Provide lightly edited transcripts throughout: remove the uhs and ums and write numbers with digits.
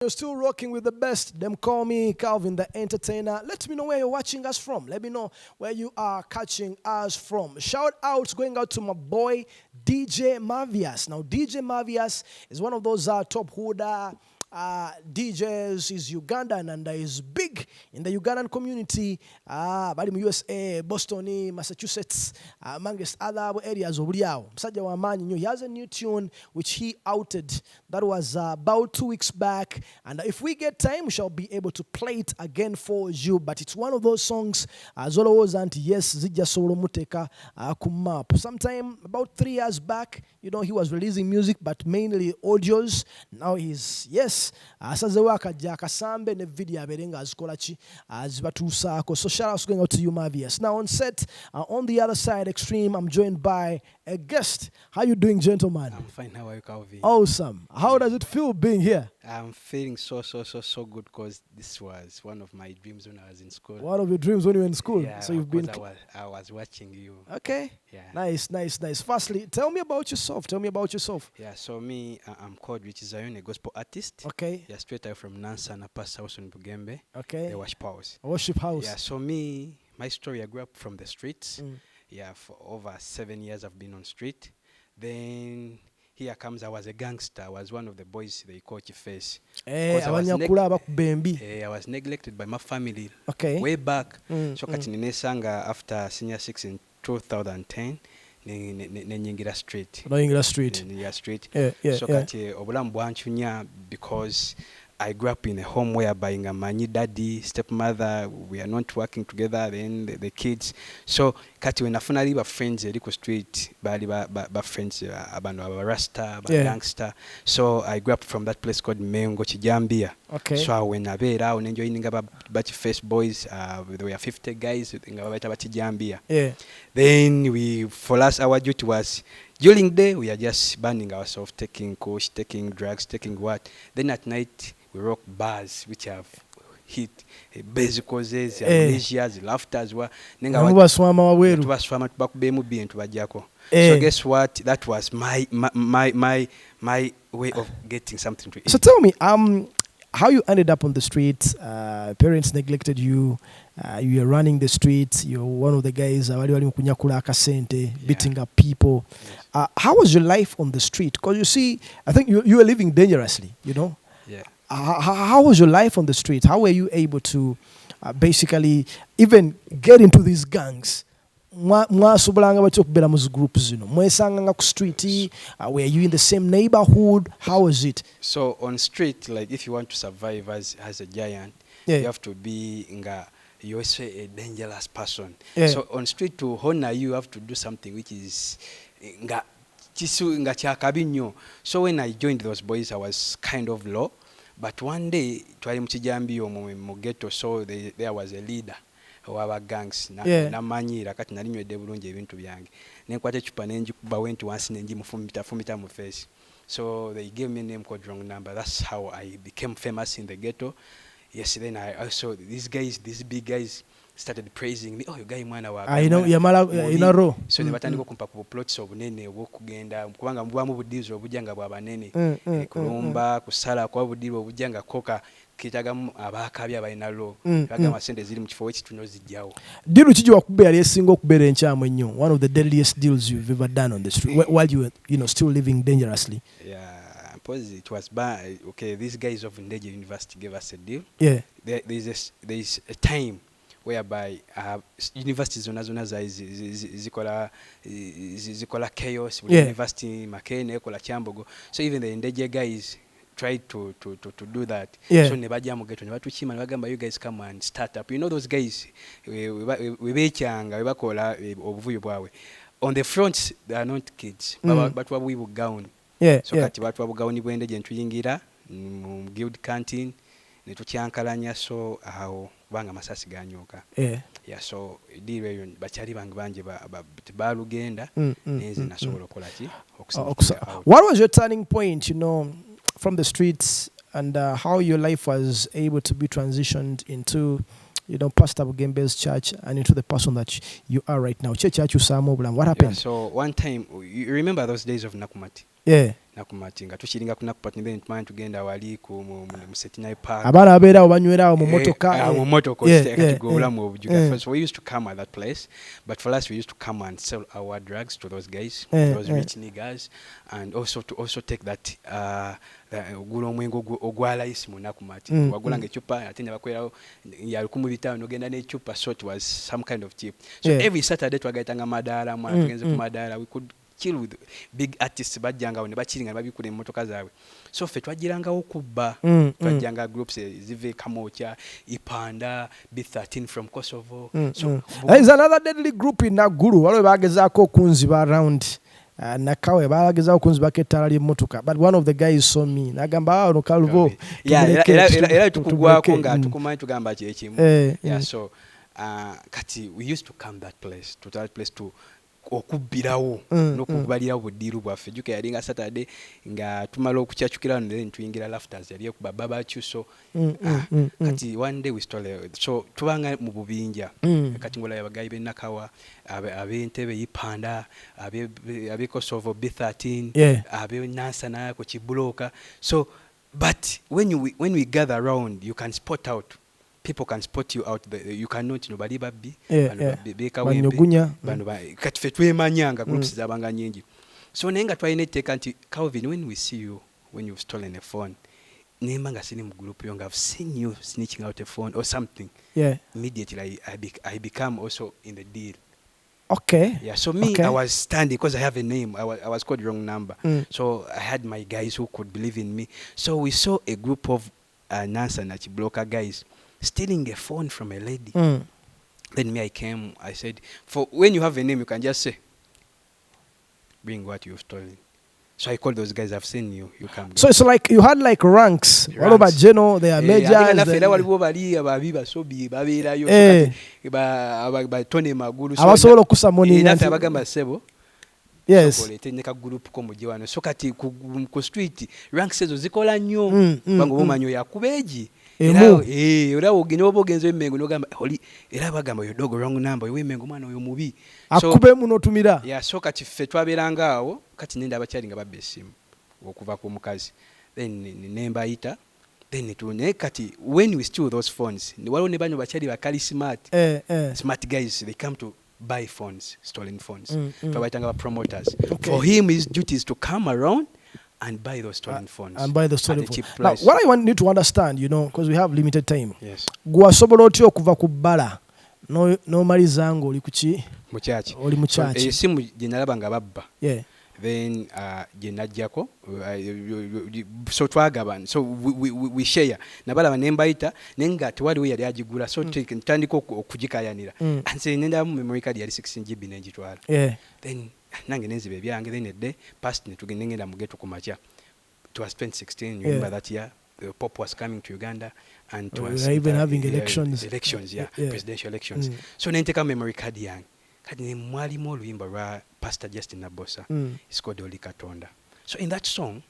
You're still rocking with the best. Them call me Calvin the Entertainer. Let me know where you're watching us from. Let me know where you are catching us from. Shout outs going out to my boy DJ Mavias. Now DJ Mavias is one of those top hood DJs. He's Ugandan and is big in the Ugandan community. But in USA, Boston, Massachusetts, amongst other areas of Riao. He has a new tune which he outed. That was about 2 weeks back. And if we get time, we shall be able to play it again for you. But it's one of those songs, Zolo was anti yes, Zija Solo Muteka Kumap. Sometime about 3 years back, he was releasing music, but mainly audios. Now he's, yes, Asazewaka Jakasambe ne video aberenga azikolachi azibatuusako. So shout outs going out to you, Mavias. Now on set, on the other side, Extreme, I'm joined by a guest. How you doing, gentlemen? I'm fine. How are you, Calvin? Awesome. How does it feel being here? I'm feeling so good because this was one of my dreams when I was in school. One of your dreams when you were in school? Yeah, so you've been. I was watching you. Okay. Yeah. Nice. Firstly, tell me about yourself. Yeah. So me, I'm called Richie Zion, a gospel artist. Okay. Yeah, straight out from Nansa na Pastor House in Bugembe. Okay. The worship house. Worship house. Yeah. So my story, I grew up from the streets. Yeah, for over 7 years I've been on street. Then here comes, I was a gangster. I was one of the boys they call Face. I was neglected by my family. Okay. Way back. So kati ninesanga after senior 6 in 2010. Nyingira street. Nyingira street. So kati obulamu bwanchunya because I grew up in a home whereby my daddy, stepmother, we are not working together, then the kids. So, kati when I finally were friends, Rico Street, bali ba friends, abano rasta, gangster. So I grew up from that place called Mengo Chijambia. Okay. So when I be around enjoying about face boys, there were 50 guys about Chijambia. Yeah. Then for us, our duty was during the day we are just burning ourselves, taking coach, taking drugs, taking what. Then at night we rock bars which have hit basic causes, amnesias, laughter as well. So guess what? That was my way of getting something to eat. So tell me, how you ended up on the streets? Parents neglected you. You are running the streets. You're one of the guys beating up people. How was your life on the street? Because you see, I think you were living dangerously. Yeah. How was your life on the street? How were you able to basically even get into these gangs? Groups, were you in the same neighborhood? How was it? So on street, like if you want to survive as a giant, you have to be you're a dangerous person. Yeah. So on street, to honor you have to do something which is so when I joined those boys, I was kind of low. But one day, twali mchijambio mu ghetto, so there was a leader of gangs. Namanyira kati nalinywedde bulungi ebintu byange. Nenkwata echupa nenjikuba went once nenjimufumita mu face. So they gave me a name called wrong number. That's how I became famous in the ghetto. Yes, then I also these big guys started praising me. Oh, you guy mwana wa. I know yamala in a row. So they batandika kumpa plots obunene obwokugenda kubanga mubwamu budizo obujanga bwa banene kulumba kusala kwa budizo obujanga koka kitagamu abakabi abalina lo bagamba sente ziri mu kifo ekituno zijjawo. Deal kiji wakubera yesinga okubera enchamu ennyo. One of the deadliest deals you've ever done on the street while you were still living dangerously. Yeah. It was bad. Okay, these guys of Ndege University gave us a deal. Yeah. There's a time whereby universities zona zikola chaos. University Makene ekola Kyambogo. So even the Ndege guys tried to do that. Yeah. So nebaja mu ghetto nebatuchima nebagamba you guys come and start up. You know those guys we bechanga we bakola obuvuyo bwawe. On the front they are not kids. But we were gown. Yeah, so kati watu wabugawuni bwende je ntuyingira mu guild canteen ne tukyankalanya so aho banga masasi ganyoka. Yeah, so deal eyo bachali banje balugenda neze nasobola okolaki okusimba. What was your turning point, from the streets and how your life was able to be transitioned into Pastor Bugembe's church and into the person that you are right now? Church What happened? Yeah, so one time, you remember those days of Nakumati? Yeah. Nakumatinga tukiringa kunakupati then tumanye tugenda wali ku mu Setinai Park. Abana abeerawo banywerawo mu motoka. Mu motoka go obulamu obujuga. So we used to come at that place, but for us we used to come and sell our drugs to those guys, those rich niggas, and also to take that ogula omwengo ogwala isi mu Nakumati. Wagulanga echupa ate ne bakwerawo ya 15 nogenda n'echupa, so it was some kind of cheap. So every Saturday twagaitanga madala mwana tugenze ku madala, we could chill with big artists bajjanga ne bachiringa babikula emmotoka zaabwe. So ffe twajiranga okubba, twajjanga groups zive Kamocha, Ipanda, B13 from Kosovo. So there is another deadly group in Naguru waliwo bagezaako okunziba around Nakawe bagezaako okunziba kettala ly'emmotoka, but one of the guys saw me nagamba no Calvo era tukugwako nga tukumanyi tugamba kyekimu. So kati we used to come that place to okubbirawo n'okubalirawo buddiru bwaffe. Juka yalinga Saturday nga tumala okukyachukira then tuyingira lafters yali ku barbecue. So kati one day we stole, so tubanga mu bubinja kati ngola yabagayi be Nakawa ab'Entebe Ipanda abe Kosovo B13 abe Nansana ko Kibuloka. So but when we gather around, you can spot out. People can spot you out there. You cannot nobody babbi beka wembe bano kati fe twemanyanga groups zabanga nyingi. So nenga twayine take anti Calvin, when we see you when you've stolen a phone, nemanga sini mu group yonga, I've seen you snitching out a phone or something. Immediately I become also in the deal. So me, I was standing because I have a name. I was called wrong number. So I had my guys who could believe in me. So we saw a group of Nansa and Chibloka guys stealing a phone from a lady. Then me, I came, I said, for when you have a name, you can just say, bring what you've stolen. So I called those guys, I've seen you, you come. So it's like you had like ranks. What about General? They are majors. Yes. So kati ku street ranks ezo zikola nnyo bango bomanyo yakubeji era ogene obogenzo emengo nogamba oli era bagamba yo dogo wrong number we mengo mwana oyo mubi akube muno tumira so kati ffe twaberanga awo kati nenda abakyali nga babbe esimu okuva ku mukazi then nemba ita then tune kati when we steal those phones ni walo ne banyo bakyali bakali smart guys, they come to buy phones, stolen phones. Twabaitanga promoters. For him, his duty is to come around and buy those stolen phones. And buy the stolen phones. Now, what I need to understand, because we have limited time. Yes. Gwasobola otyo okuva ku bbala no malizango oli kuchi? Muchachi. Oli muchachi. Esimu jenalaba nga babba. Then jenajjako so twagabana, so we share nabala banembaita nenga tewali we yali agigula, so ntandika okugikayanira anse nenda mu memory card yali 16 GB nenjitwala. Then nange nenzibe ebyange, then edde past ne tugenda mu geto kumacha. It was 2016, you remember that year the Pope was coming to Uganda and it was even having elections, presidential elections. So nenteka memory card yange kati mwalimu oluyimba lwa Pastor Justin Nabosa, it's called Oli Katonda. So in that song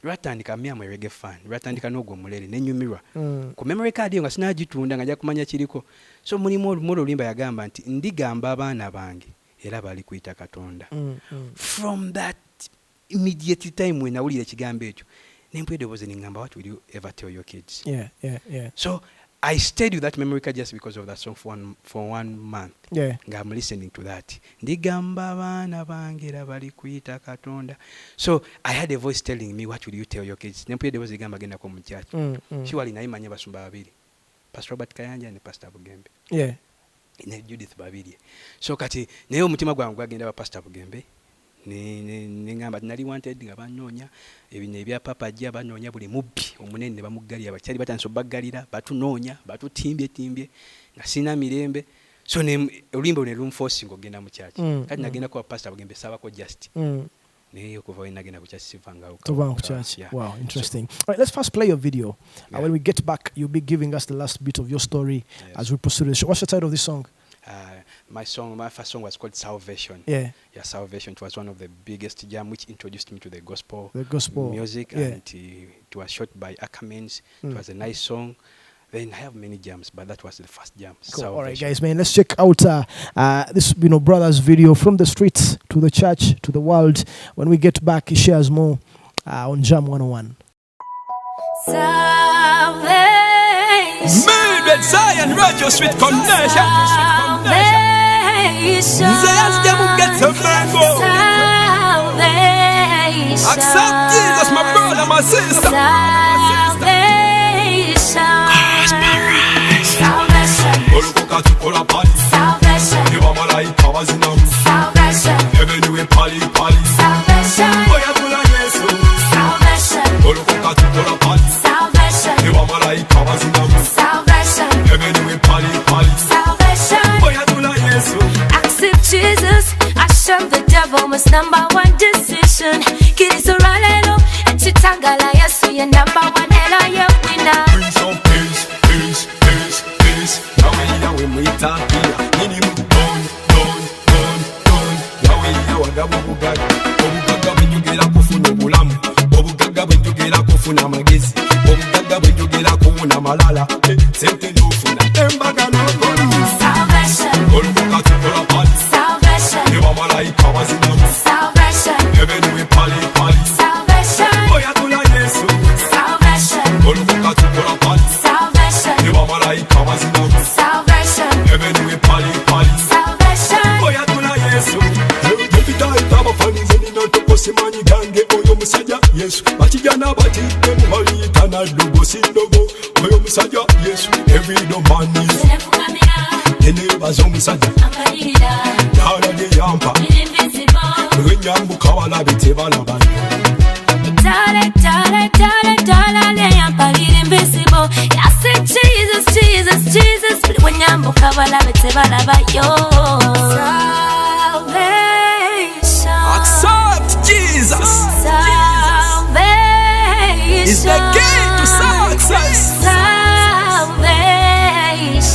lwatandika myamwe reggae fan, lwatandika n'ogwo mulere nenyumirwa ku memory card nga sinagitunda nga kumanya kiriko. So mulimu oluyimba yagamba nti ndigamba abaana bange era bali kuyita Katonda. From that immediate time when nawulira ekigambo ekyo nempwede boze ningamba, what will you ever tell your kids? So I stayed with that memory card just because of that song for one month. I'm listening to that. Ndigamba bana bangera bali kuyita Katonda. So I had a voice telling me, what will you tell your kids? Nempye there was igamba genda ko mu church. She wali naimanya basumba babiri. Pastor Robert Kayanja and Pastor Bugembe. Ne Judith babiri. So kati nayo mutima gwangu gwagenda ba Pastor Bugembe. Ningamba nali wanted nga banyonya ebinye bya papa ajja banyonya buli mubbi omunene bamuggalira bakyali batanso baggalira batunonya batutimbye nga sina mirembe. So olimbo ne room force ngogenda mu church kati nagenda kwa Pastor Bugembe saba ko just neyo kuva we nagenda ku church sivanga uka church. Wow, interesting. All right, let's first play your video. When we get back, you'll be giving us the last bit of your story as we proceed. What's the title of this song? My first song was called Salvation. Salvation. It was one of the biggest jam which introduced me to the gospel music, and it was shot by Ackermans. It was a nice song. Then I have many jams, but that was the first jam. Cool. All right, guys, man, let's check out this, brothers video from the streets to the church to the world. When we get back, he shares more on Jam 101. Richie Zion, Radio Sweet Connection. Zayas, them will get some mango. Accept Jesus, my brother, my sister. Salvation. You are my life, powers in them. Salvation. Heaven, you pali, pali. Salvation. Boy, I do like yes. Salvation. Salvation. You are my life, powers in them. Salvation. Heaven, you pali, pali. Salvation. Boy, I do like yes. Accept Jesus. I shun the devil, my number one decision. Kiri Soralelo, and Chitangala, yes, your number one, hello, your winner. Bring some peace, peace, peace, peace. Yahweh, we talk here. Minimum, done. Yahweh, Obugaga, when you get up of Ulam. Obugaga, when you get up of Unamagis. Obugaga, when you get up of Unamalala. Sente no funa. Embaga no Salvation. Obugaga to Polapati. Salvation. You are my life, powers in them. Salvation. Heaven, we pali, pali. Salvation. Boy, I do like yes. Salvation. Obugaga to Polapati. Salvation. You are my life, powers in them. Salvation. Heaven, we pali, pali. Salvation. Boy, I do like yes. Simani gange oyo musajja Yesu bakijana bati emubaliyitana logo sindogo oyo musajja Yesu every no money enebaza omusajja yala de yampa lwenyambuka walabe tebalaba Dale le yampa invisible. I said Jesus lwenyambuka walabe tebalaba yo. Accept Jesus. Salvation is the key to success. Salvation.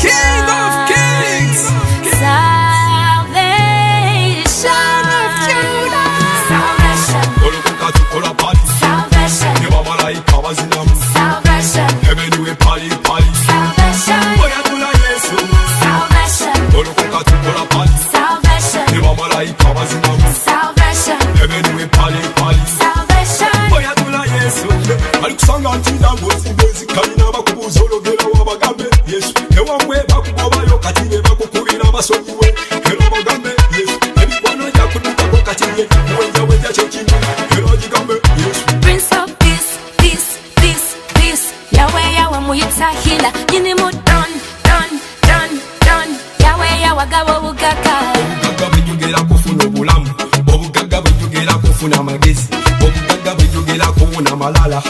King of kings. Salvation of Judah. Salvation. Salvation. You are my life, powers in them. Salvation. Heaven, you pali, pali. Salvation. Boy, I do like yes. Salvation. Salvation. You are my life, powers in them. Salvation. Heaven, we pali, pali. Salvation. Boy, I do like yes. Alikusanga ntina ngozi ngozi kalina bakubuza ologera wabagambe Yesu ewamwe bakugobayo kati ne bakukubira basonyiwe era bagambe Yesu ebikwano jakutukako kati ye wenja kyekini era gigambe Yesu. Prince of peace, peace, peace, peace. Yahweh muyita hila nyini mu don. Yahweh gabo bugaga. Obugaga bwenjogera kufuna obulamu. Obugaga bwenjogera kufuna amagezi. Obugaga bwenjogera kuwona amalala.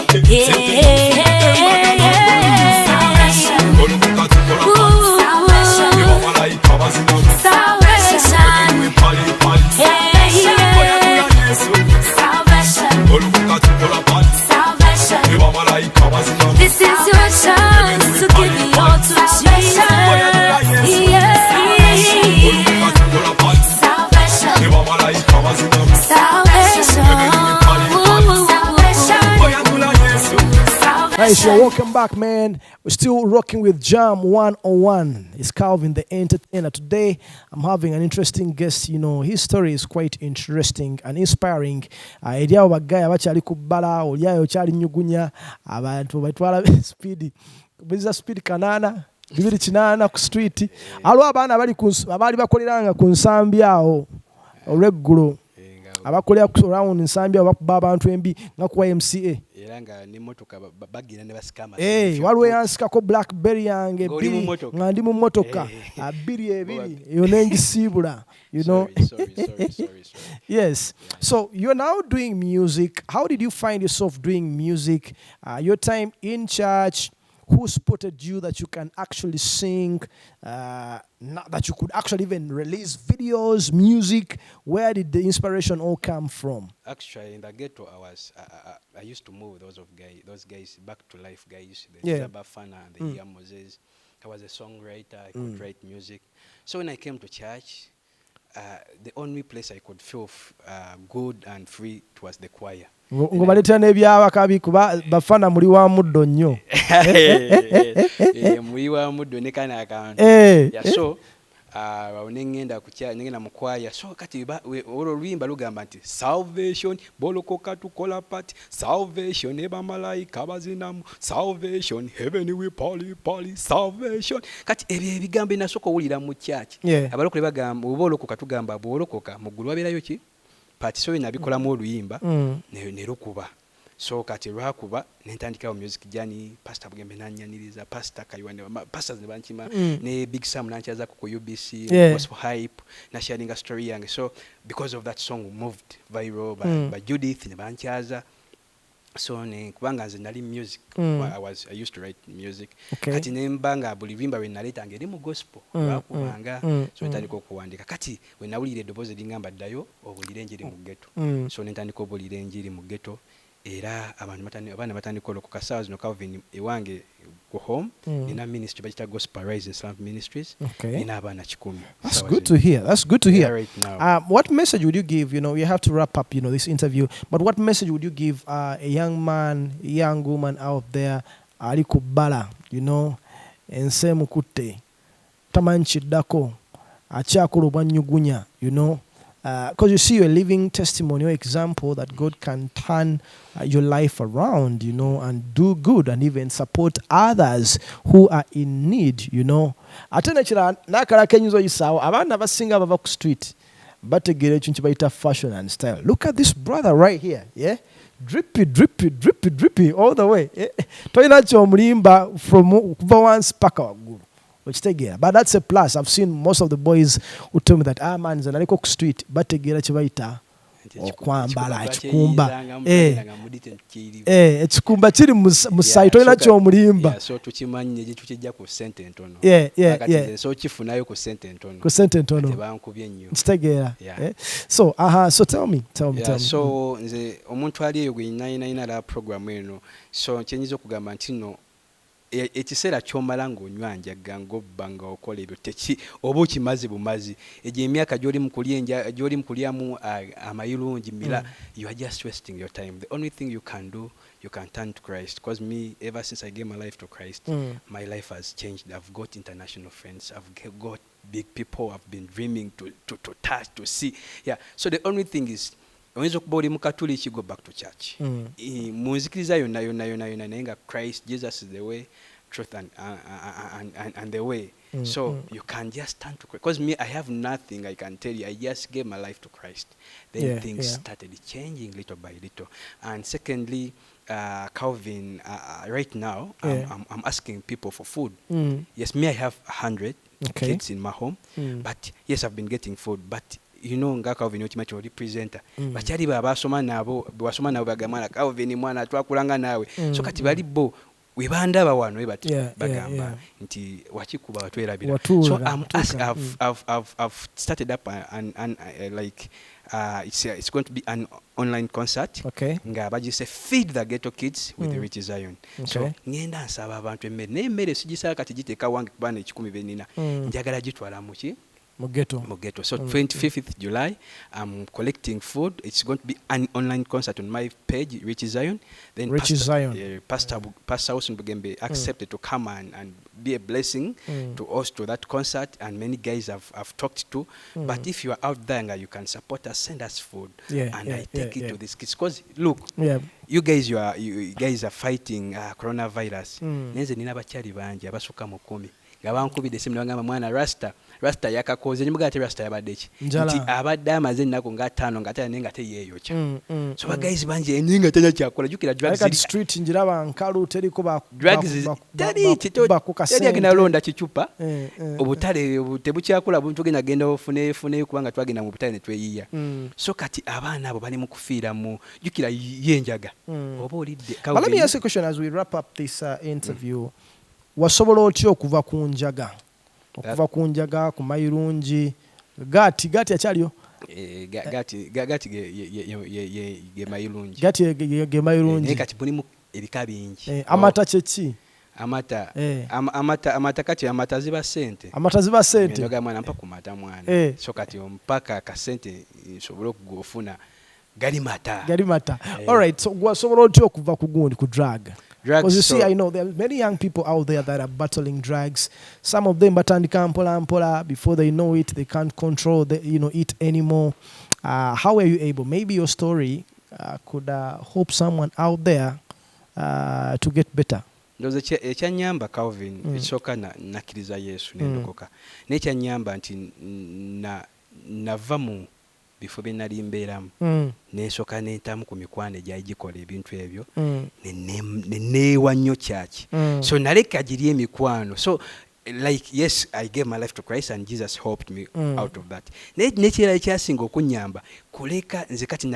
This is your chance to give it all to Jesus. Nice, you're welcome back, man. We're still rocking with Jam 101. It's Calvin the Entertainer. Today, I'm having an interesting guest. His story is quite interesting and inspiring. Eriawo bagaya bachali kubala, oliayo chali nyugunya, abantu batwala speed. Kubiza speed kanana, bibiri kinana ku street. Alwa abana abali bakoleranga ku nsambi awo. Oreggulo. Abakolera ku round nsambi abakuba abantu embi nga ku MCA. Eranga ni motoka bagira ne basikama. Waliwo yansikako Blackberry yange biri nga ndi mu motoka abiri ebiri yo nengisibula Sorry. Yes. So you're now doing music. How did you find yourself doing music? Your time in church, who spotted you that you can actually sing, that you could actually even release videos, music? Where did the inspiration all come from? Actually, in the ghetto, I used to move those guys back to life guys. The Zabafana and the Moses. I was a songwriter. I could write music. So when I came to church, the only place I could feel good and free was the choir. ngobaletera n'ebyabakabi kuba bafana muri wa muddo nnyo muri wa muddo ne kana akantu so nengenda mu kwaya so kati olulwimba lugamba nti salvation bolokoka tukola pati salvation ebamalayika bazinamu salvation heaven we pali salvation kati ebyo ebigambo nasooka owulira mu kyaki abalokole bagamba obolokoka tugamba bwolokoka mu ggulu wabeerayo ki pati so nabikolamu oluyimba ne lukuba so kati lwakuba nentandikawo music journey pastor Bugembe nanyaniriza pastor Kaywane pastors ne bankima ne Big Sam nanchaza ku UBC gospel hype na sharing a story yange so because of that song moved viral by Judith ne banchaza so ne kubanga nze nali music I used to write music kati nembanga buli rimba we naleta ngeri mu gospel lwakubanga so ntandika okuwandika kati we nawulira eddoboozi lingamba ddayo obulire enjiri mu ghetto so nentandika obulire enjiri mu ghetto era abaana batandika olokoka saawa zino Calvin ewange go home nina ministry bagita Gospel Rise Islam Ministries nina abaana 10. That's good to hear. That's good to hear. Right now. What message would you give? You have to wrap up, this interview. But what message would you give a young man, young woman out there, ali kubala, ense mukutte, tamanchiddako, achakulu bwanyugunya, because you see, you're a living testimony or example that God can turn your life around, and do good and even support others who are in need, Ate nekira nakala kenyizo yisawo abaana basinga bava ku street bategera ekintu bayita fashion and style. Look at this brother right here, yeah? Drippy all the way. Toyina kyomulimba from kuva once paka waggulu. But that's a plus. I've seen most of the boys who tell me that man is on Cook Street, but tegera chibaita okwambala ekikumba ekikumba kiri mu site olina kyomulimba so tukimanyi gye tukijja ku sente ntono so kifunayo ku sente ntono tebankubye nnyo kitegeera so tell me so nze omuntu ali eyo gwe nina la program eno so kyenyiza okugamba nti no ekiseera kyomala ng'onywa njaga ng'obba nga okola ebyo oba okimaze bumazi egyo emyaka gy'oli mu kulyamu amayirungi mira you are just wasting your time. The only thing you can do, you can turn to Christ, because me, ever since I gave my life to Christ, my life has changed. I've got international friends, I've got big people I've been dreaming to touch, to see. So the only thing is oyinza okuba oli mukatuliki, go back to church. Munzikiriza yonna naye nga Christ, Jesus is the way, truth and the way. So you can just turn to Christ. Because me, I have nothing I can tell you. I just gave my life to Christ. Then things started changing little by little. And secondly, Calvin, right now, I'm asking people for food. Yes, me, I have 100 kids in my home. But yes, I've been getting food. But nga Calvin okimacho representer bakyali basoma nabo bagamba Calvin mwana twakulanga nawe so kati bali bo webandaba wano bagamba nti wakikuba watwerabira. So I've started up and like it's going to be an online concert nga bagise feed the ghetto kids with the Richie Zion. So ngenda nsaba abantu emmere sigisala kati giteeka wange kubana 10 benina njagala gitwala muki Mugeto. So 25th July, I'm collecting food. It's going to be an online concert on my page, Richie Zion. Then Pastor Wilson Bugembe accepted to come and be a blessing to us to that concert, and many guys I've talked to. But if you are out there and you can support us, send us food, I take it to these kids. Because look, you guys are fighting coronavirus. Nenze nina bakyali bangi abasuka mu 10 gabankubide simu ngamba mwana Rasta yakakoze nyimuga ate Rasta yabadde ki nti abadde amaze nnako nga 5 nga tayane nga teyeyo cha so ba guys banje eninga tanya kyakola jukira drugs like street njiraba nkalu teriko ba drugs tali agina londa kichupa obutale tebukyakula buntu genda ofune kubanga twagenda mu butale ne tweyiya so kati abaana abo bali mu kufiira mu jukira yenjaga oba olidde. Let me ask a question as we wrap up this interview. Wasobola otyo okuva ku njaga ku mayirungi gati akyaliyo gati ge mayirungi ge mayirungi kati bulimu ebika bingi amata kyeki amata kati amata ziba sente ndoga mwana mpa kumata mwana so kati mpaka ka sente sobolo kugofuna galimata. All right, so gwasobola otya okuva ku gundi ku drug? Because you see, I know there are many young people out there that are battling drugs. Some of them batandika mpola before they know it, they can't control it anymore. How were you able? Maybe your story could help someone out there to get better. Ndoze ekyanyamba Calvin ekisooka nakkiriza Yesu nendokoka. N'ekyanyamba nti nava mu bifo bye nali mbeeramu n'esooka n'entamu ku mikwano egyagikola ebintu ebyo neneewa nnyo kyaki. So naleka giri emikwano. So like, yes, I gave my life to Christ and Jesus helped me out of that. Nekirala ekyasinga okunyamba kuleka nze kati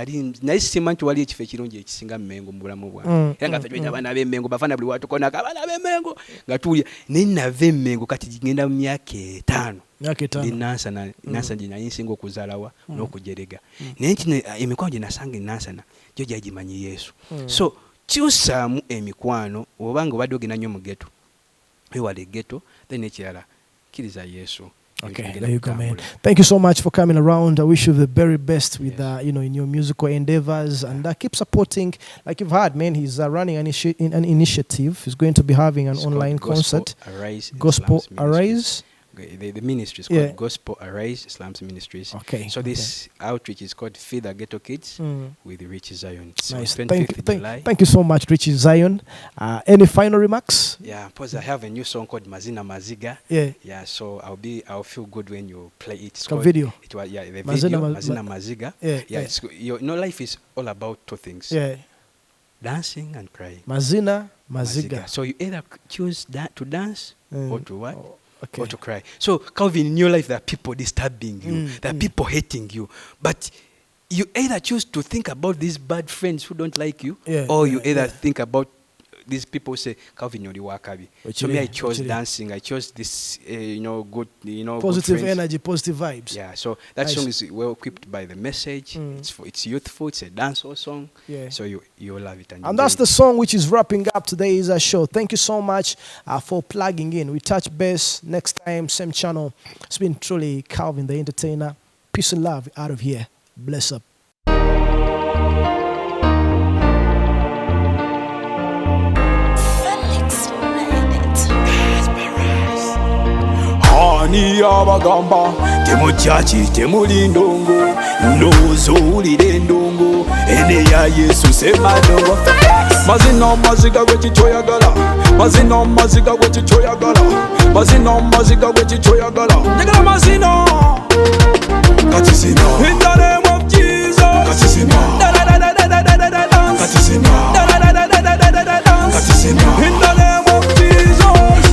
nali sima nti wali ekifo ekirungi ekisinga Mmengo mu bulamu bwange. Era nga ffe abaana b'Emmengo bafana buli watukona abaana b'Emmengo nga tuulya naye nava Emmengo kati ngenda mu myaka 5. Ndi Nansana gye nali nsinga okuzaalawa n'okujerega. Naye nti emikwano gye nasanga e Nansana gyo gyagimanyi Yesu. So kyusaamu emikwano oba nga obadde ogenda nnyo mu ghetto. Ewale ghetto then ekirala kiriza Yesu. Okay, there you go, man. Thank you so much for coming around. I wish you the very best with in your musical endeavors, and keep supporting. Like you've heard, man, he's running an initiative. He's going to be having an online concert. Gospel Arise. The ministry is called Gospel Arise Slums Ministries. Okay. So this outreach is called Feed the Ghetto Kids with Richie Zion. Nice. Thank you so much, Richie Zion. Any final remarks? Yeah, because I have a new song called Mazina Maziga. Yeah. So I'll feel good when you play it. It's called video. The video Mazina Maziga. Yeah. Life is all about two things. Yeah. Dancing and crying. Mazina Maziga. So you either choose that to dance or to what? Okay. Or to cry. So, Calvin, in your life, there are people disturbing you. There are people hating you. But you either choose to think about these bad friends who don't like you, or you either think about these people who say, Calvin, you're the wakabi. So me, I chose dancing. I chose this, good, positive energy, positive vibes. Yeah. So that song is well equipped by the message. It's youthful. It's a dancehall song. Yeah. So you'll love it. And that's the song which is wrapping up today's show. Thank you so much for plugging in. We touch base next time, same channel. It's been truly Calvin the Entertainer. Peace and love out of here. Bless up. Ani abagamba temuchachi temulindongo ndozo ulire ndongo ene ya Yesu sema ndongo mazina maziga gwekitoyagala mazina maziga gwekitoyagala mazina maziga gwekitoyagala njagala mazina kati zina in the name of Jesus kati zina kati zina kati zina in the name of Jesus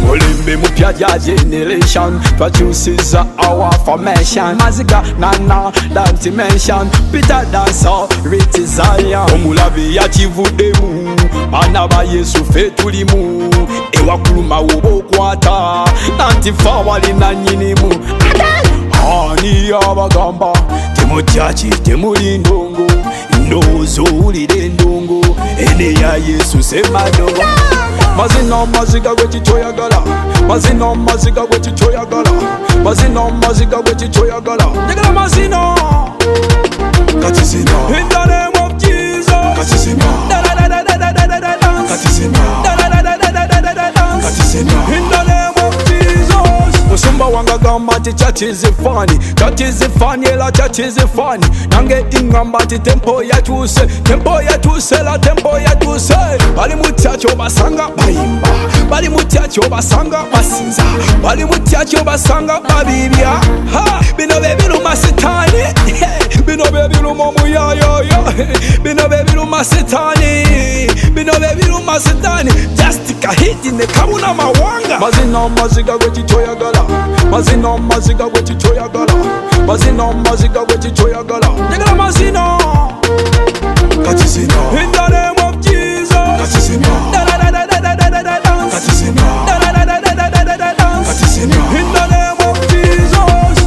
olimbe mupya ja generation twakyusiza our formation maziga nana that dimension Peter dancer Richie Zion omulabi yakivuddemu baana ba Yesu fe tulimu ewakuluma woba okwata nanti fa walina nnyinimu ani abagamba temutyachi temulindongo ndowooza owulire endongo ene ya Yesu semadogo mazina maziga gwekitoyagala mazina maziga gwekitoyagala mazina maziga gwekitoyagala njagala mazina kati zina in the name of Jesus kati zina kati zina kati zina in the name of Jesus musumba wanga gamba ti church is funny ela church is funny nange ingamba ti tempo yatuse la tempo yatuse bali mu church obasanga bayimba bali mu church obasanga basinza bali mu church obasanga babibya ha bino bebiruma sitani bino bebiruma muyayoyo bino bebiruma sitani bino bebiruma sitani just kahiti ne kabuna mawanga mazina maziga gwekitoyagala mazina maziga gwekitoyagala mazina maziga gwekitoyagala njagala mazina kati zina in the name of Jesus kati zina kati zina kati zina in the name of Jesus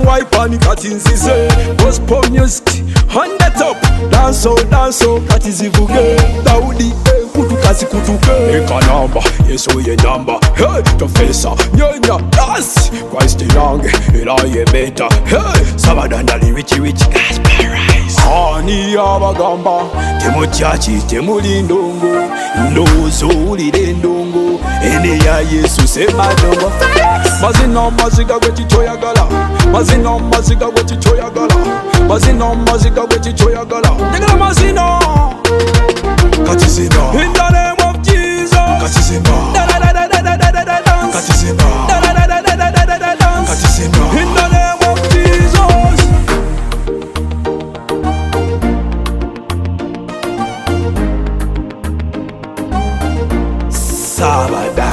wipe on kati nzize gospel music on the top dance kati zivuge Daudi kutu kazi kutuke ekanamba Yesu ye namba hey tofesa nyenya yes Christ yange era ye beta hey sabadandali Richie Gasparis ani abagamba temutyachi temuli ndongo ndozo ulire ndongo ene ya Yesu sema ndongo mazina maziga gwetichoyagala mazina maziga gwetichoyagala mazina maziga gwetichoyagala ndegala mazina Katizina in the name of Jesus Katizina Katizina Katizina in the name of Jesus Sabada